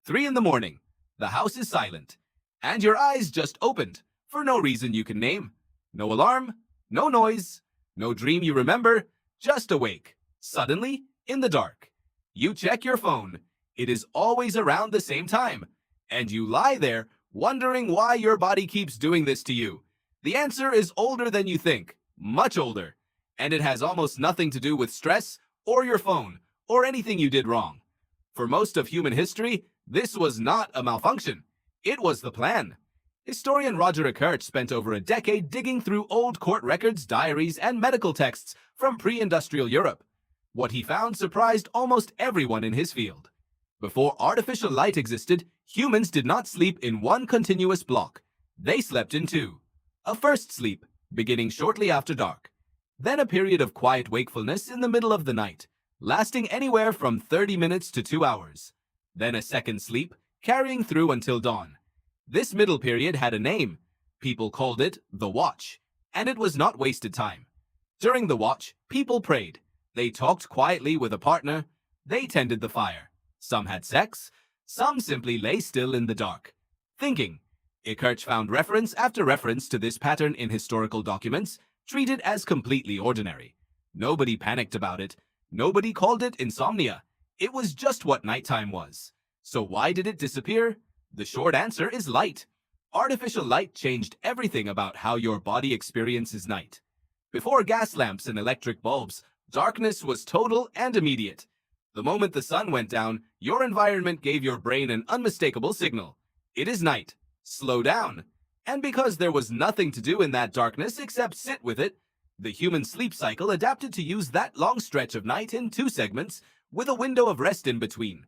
3 in the morning. The house is silent. And your eyes just opened, for no reason you can name. No alarm, no noise, no dream you remember, just awake. Suddenly, in the dark. You check your phone. It is always around the same time. And you lie there, wondering why your body keeps doing this to you. The answer is older than you think, much older. And it has almost nothing to do with stress, or your phone, or anything you did wrong. For most of human history, this was not a malfunction. It was the plan. Historian Roger Ekirch spent over a decade digging through old court records, diaries, and medical texts from pre-industrial Europe. What he found surprised almost everyone in his field. Before artificial light existed, humans did not sleep in one continuous block. They slept in two. A first sleep, beginning shortly after dark. Then a period of quiet wakefulness in the middle of the night, lasting anywhere from 30 minutes to 2 hours. Then a second sleep, carrying through until dawn. This middle period had a name. People called it the watch, and it was not wasted time. During the watch, people prayed. They talked quietly with a partner. They tended the fire. Some had sex. Some simply lay still in the dark, thinking. Ekirch found reference after reference to this pattern in historical documents, treated as completely ordinary. Nobody panicked about it. Nobody called it insomnia. It was just what nighttime was. So why did it disappear? The short answer is light. Artificial light changed everything about how your body experiences night. Before gas lamps and electric bulbs, darkness was total and immediate. The moment the sun went down, your environment gave your brain an unmistakable signal. It is night. Slow down. And because there was nothing to do in that darkness except sit with it, the human sleep cycle adapted to use that long stretch of night in 2 segments, with a window of rest in between.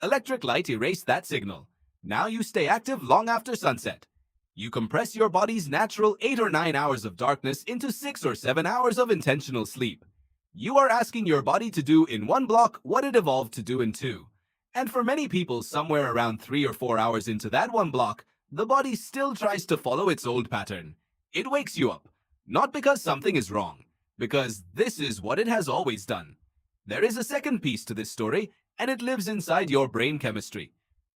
Electric light erased that signal. Now you stay active long after sunset. You compress your body's natural 8 or 9 hours of darkness into 6 or 7 hours of intentional sleep. You are asking your body to do in 1 block what it evolved to do in 2. And for many people, somewhere around 3 or 4 hours into that 1 block, the body still tries to follow its old pattern. It wakes you up, not because something is wrong, because this is what it has always done. There is a second piece to this story, and it lives inside your brain chemistry.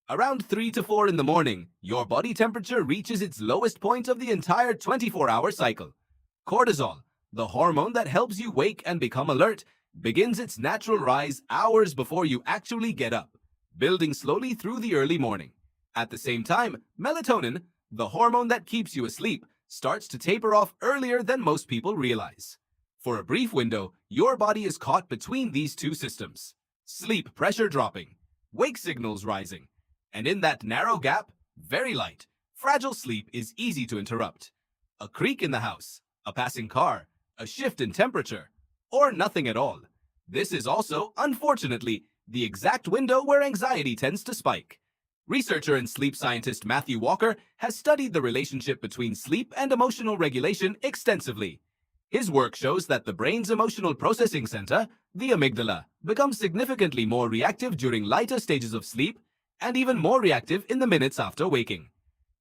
Around 3 to 4 in the morning, your body temperature reaches its lowest point of the entire 24-hour cycle. Cortisol, the hormone that helps you wake and become alert, begins its natural rise hours before you actually get up, building slowly through the early morning. At the same time, melatonin, the hormone that keeps you asleep, starts to taper off earlier than most people realize. For a brief window, your body is caught between these 2 systems. Sleep pressure dropping, wake signals rising. And in that narrow gap, very light, fragile sleep is easy to interrupt. A creak in the house, a passing car, a shift in temperature, or nothing at all. This is also, unfortunately, the exact window where anxiety tends to spike. Researcher and sleep scientist Matthew Walker has studied the relationship between sleep and emotional regulation extensively. His work shows that the brain's emotional processing center, the amygdala, becomes significantly more reactive during lighter stages of sleep and even more reactive in the minutes after waking.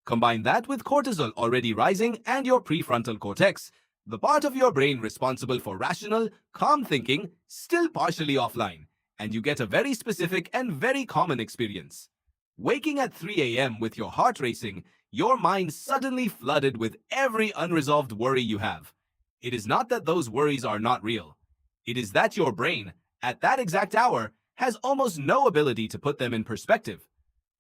Combine that with cortisol already rising and your prefrontal cortex, the part of your brain responsible for rational, calm thinking, still partially offline, and you get a very specific and very common experience. Waking at 3 a.m. with your heart racing, your mind suddenly flooded with every unresolved worry you have. It is not that those worries are not real. It is that your brain, at that exact hour, has almost no ability to put them in perspective.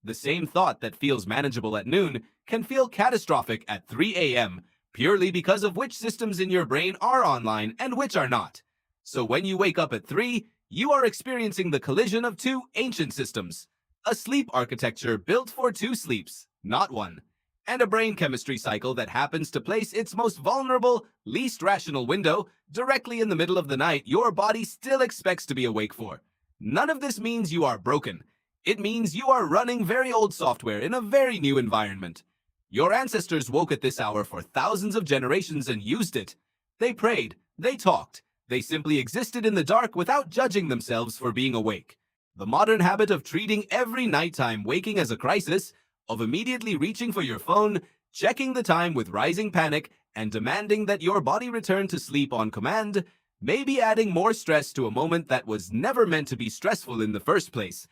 The same thought that feels manageable at noon can feel catastrophic at 3 a.m. purely because of which systems in your brain are online and which are not. So when you wake up at 3, you are experiencing the collision of 2 ancient systems. A sleep architecture built for 2 sleeps, not 1. And a brain chemistry cycle that happens to place its most vulnerable, least rational window directly in the middle of the night your body still expects to be awake for. None of this means you are broken. It means you are running very old software in a very new environment. Your ancestors woke at this hour for thousands of generations and used it. They prayed, they talked, they simply existed in the dark without judging themselves for being awake. The modern habit of treating every nighttime waking as a crisis, of immediately reaching for your phone, checking the time with rising panic, and demanding that your body return to sleep on command, may be adding more stress to a moment that was never meant to be stressful in the first place.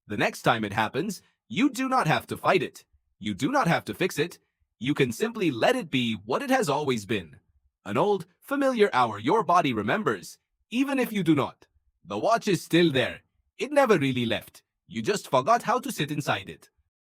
The next time it happens, You do not have to fight it. You do not have to fix it. You can simply let it be what it has always been. An old, familiar hour your body remembers, even if you do not. The watch is still there. It never really left. You just forgot how to sit inside it.